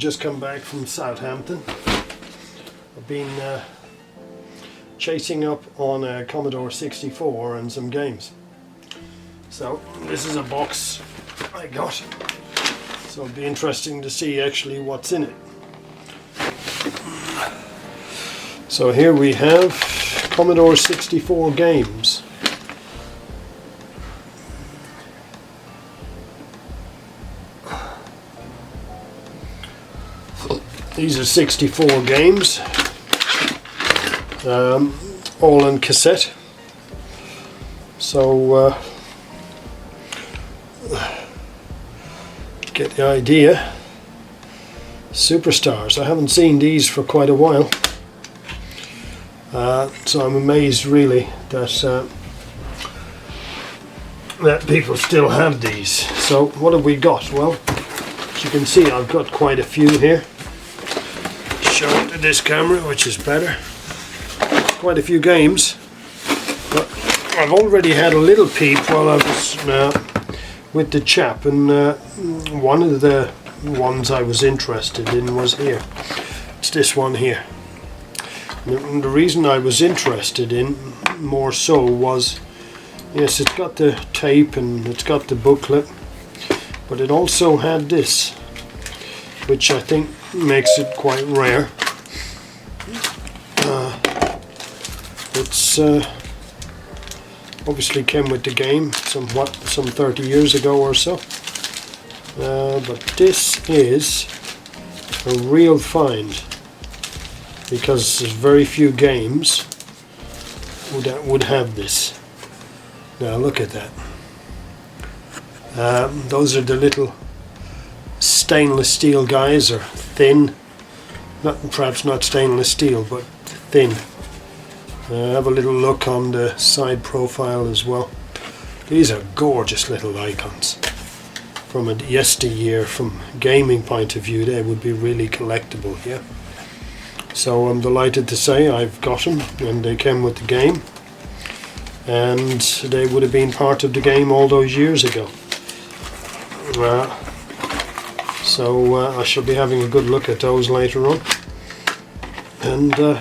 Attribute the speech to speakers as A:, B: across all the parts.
A: just come back from Southampton. I've been chasing up on a Commodore 64 and some games. So this is a box I got. So it'll be interesting to see actually what's in it. So here we have Commodore 64 games. These are 64 games, all on cassette. So get the idea. Superstars. I haven't seen these for quite a while, so I'm amazed really that that people still have these. So what have we got? Well, as you can see, I've got quite a few here. Show it to this camera, which is better. Quite a few games, but I've already had a little peep while I was with the chap, and one of the ones I was interested in was here. It's this one here. And the reason I was interested in more so was, yes, it's got the tape and it's got the booklet, but it also had this, which I think makes it quite rare. It's obviously came with the game some 30 years ago or so, but this is a real find, because there's very few games that would have this. Now look at that. Those are the little stainless steel guys, or thin, perhaps not stainless steel, but thin. Have a little look on the side profile as well. These are gorgeous little icons. From a yesteryear, from gaming point of view, they would be really collectible here. So I'm delighted to say I've got them, and they came with the game, and they would have been part of the game all those years ago. So I shall be having a good look at those later on, and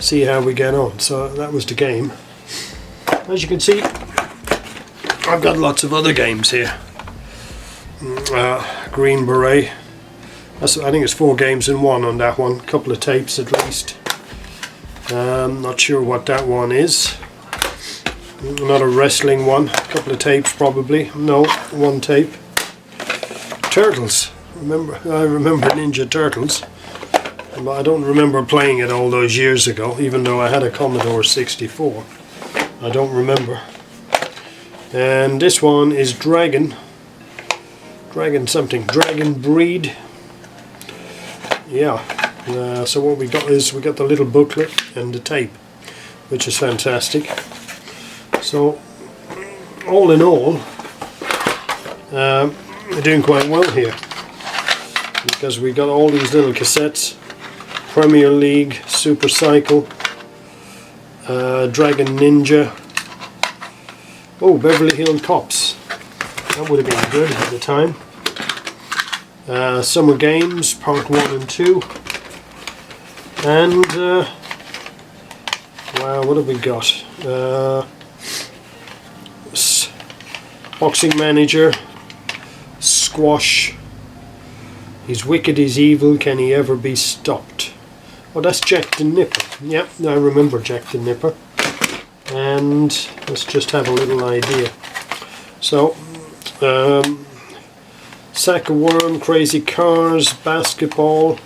A: see how we get on. So that was the game. As you can see, I've got lots of other games here. Green Beret. I think it's 4 games in one on that one. A couple of tapes at least. Not sure what that one is. Not a wrestling one. A couple of tapes probably. No, 1 tape. Turtles. I remember Ninja Turtles. But I don't remember playing it all those years ago, even though I had a Commodore 64. I don't remember. And this one is Dragon Breed. Yeah. So what we got is we got the little booklet and the tape, which is fantastic. So all in all, we're doing quite well here, because we got all these little cassettes. Premier League, Super Cycle, Dragon Ninja. Oh, Beverly Hills Cops. That would have been good at the time. Summer Games, Part 1 and 2. And, wow, what have we got? Boxing Manager, Squash. He's wicked, he's evil, can he ever be stopped? Oh, that's Jack the Nipper. Yep, I remember Jack the Nipper. And let's just have a little idea. So, Sack of Worm, Crazy Cars, Basketball,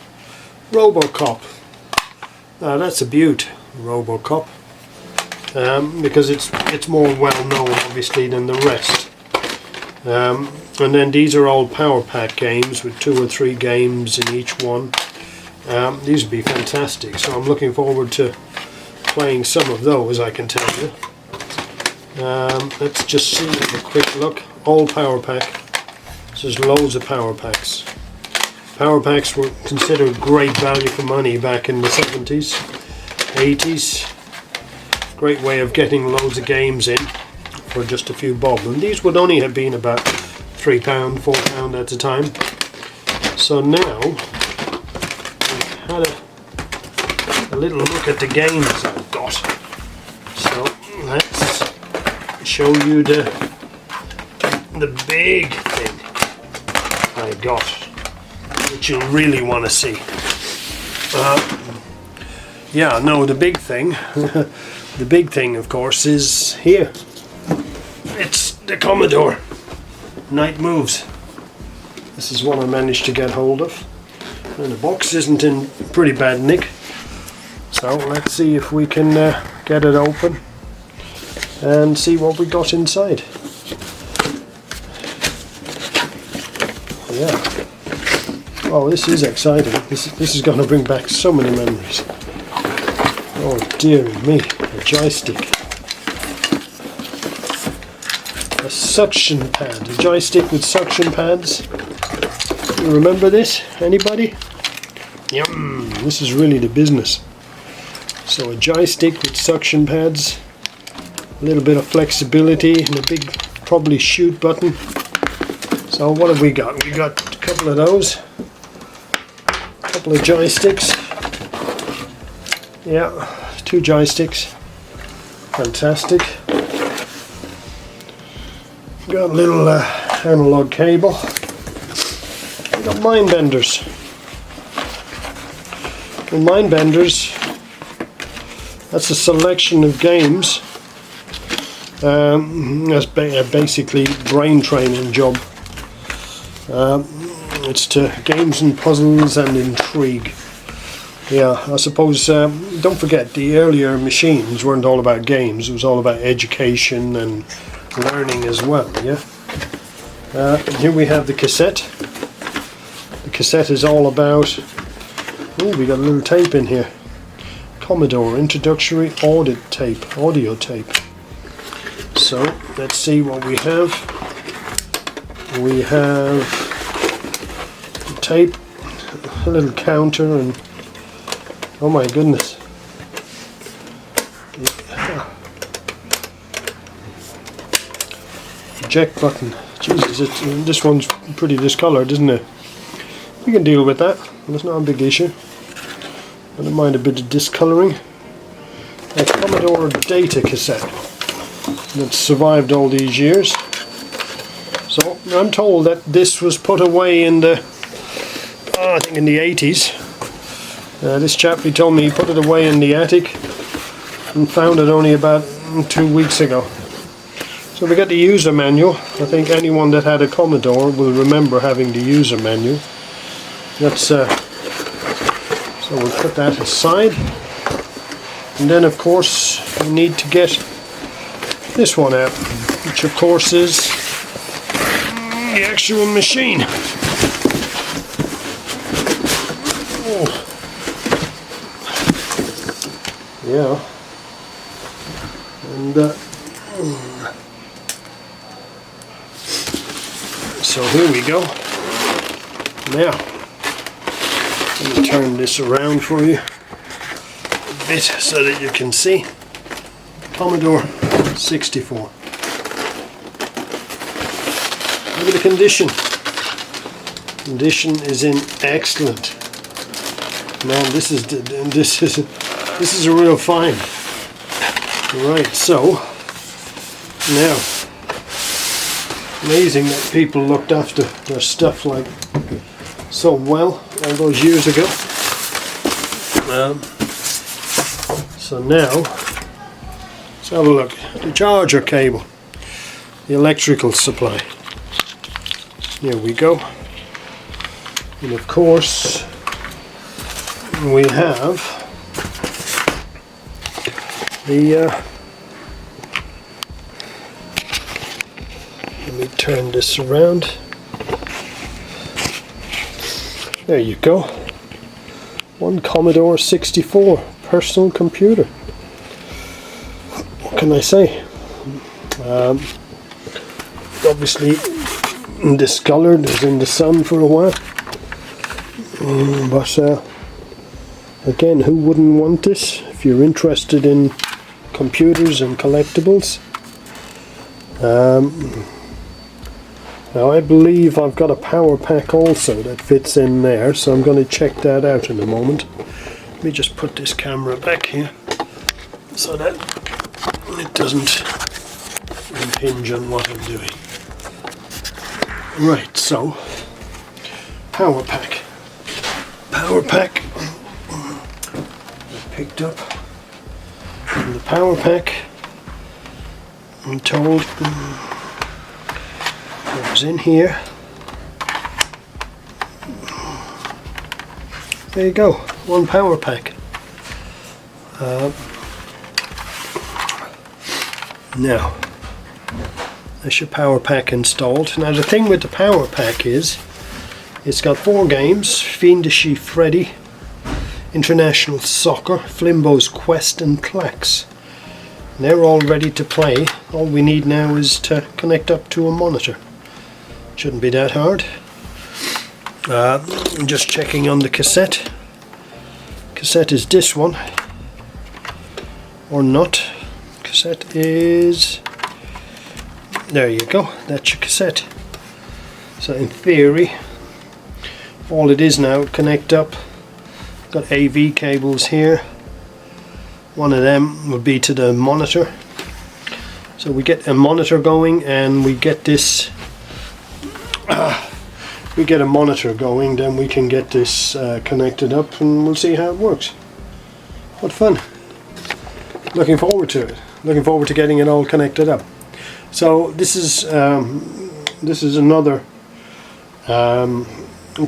A: Robocop. That's a beaut, Robocop, because it's more well known obviously than the rest. And then these are all Power Pack games with 2 or 3 games in each one. These would be fantastic, so I'm looking forward to playing some of those, I can tell you. Let's just see, have a quick look. All Power Pack. So there's loads of Power Packs. Power Packs were considered great value for money back in the 70s, 80s. Great way of getting loads of games in for just a few bob. And these would only have been about £3, £4 at a time. So So now we've had a little look at the games I've got. So let's show you the big thing I got, which you'll really want to see. Yeah, no, the big thing, the big thing of course is here. It's the Commodore Night Moves. This is what I managed to get hold of. And the box isn't in pretty bad nick. So let's see if we can get it open and see what we got inside. Yeah. Oh, this is exciting. This is going to bring back so many memories. Oh dear me, a joystick. A suction pad, a joystick with suction pads. You remember this? Anybody? Yum, this is really the business. So a joystick with suction pads, a little bit of flexibility and a big probably shoot button. So what have we got? We got a couple of those. A couple of joysticks. Yeah, 2 joysticks. Fantastic. Got a little analog cable. We got mind benders. And mind benders, that's a selection of games. That's basically brain training job. It's to games and puzzles and intrigue. Yeah, I suppose, don't forget, the earlier machines weren't all about games, it was all about education and learning as well, yeah? Here we have the cassette. The cassette is all about, oh, we got a little tape in here. Commodore Introductory Audio Tape. So, let's see what we have. We have tape, a little counter, and oh my goodness. Eject button. Jesus, this one's pretty discoloured, isn't it? We can deal with that. It's not a big issue. I don't mind a bit of discolouring. A Commodore data cassette that's survived all these years. So I'm told that this was put away in the, I think in the 80s. This chap, he told me he put it away in the attic and found it only about 2 weeks ago. So we got the user manual. I think anyone that had a Commodore will remember having the user manual. That's so we'll put that aside. And then of course we need to get this one out, which of course is the actual machine. Oh. Yeah. And so here we go. Now, let me turn this around for you a bit so that you can see. Commodore 64. Look at the condition. Condition is in excellent. Man, this is a real find. Right, so now, amazing that people looked after their stuff like so well all those years ago. So now, let's have a look. The charger cable, the electrical supply. Here we go. And of course, we have the let me turn this around. There you go. One Commodore 64 personal computer. What can I say? Obviously discolored, is in the sun for a while. But again, who wouldn't want this? If you're interested in computers and collectibles. Now I believe I've got a power pack also that fits in there, so I'm going to check that out in a moment. Let me just put this camera back here so that it doesn't impinge on what I'm doing. Right, so power pack. Power pack picked up. And the power pack, I'm told, it was in here. There you go, one power pack. Now, there's your power pack installed. Now the thing with the power pack is, it's got 4 games: Fiendishy Freddy, International Soccer, Flimbo's Quest and Clax. And they're all ready to play. All we need now is to connect up to a monitor. Shouldn't be that hard. I'm just checking on the cassette. Cassette is this one. Or not. Cassette is... There you go. That's your cassette. So in theory, all it is now, connect up. Got AV cables here. One of them would be to the monitor. So we get a monitor going, and we get this. We get a monitor going, then we can get this connected up, and we'll see how it works. What fun! Looking forward to it. Looking forward to getting it all connected up. So this is another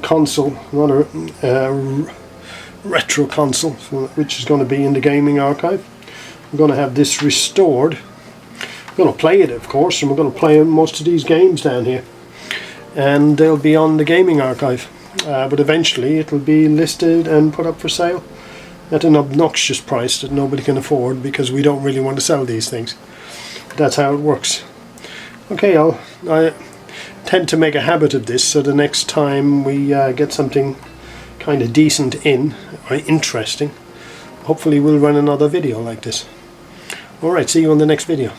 A: console, another retro console, which is going to be in the gaming archive. We're going to have this restored. We're going to play it, of course, and we're going to play most of these games down here, and they'll be on the gaming archive. But eventually it'll be listed and put up for sale at an obnoxious price that nobody can afford, because we don't really want to sell these things. That's how it works. Okay, I tend to make a habit of this, so the next time we get something kind of decent in, or interesting, hopefully we'll run another video like this. Alright, see you on the next video.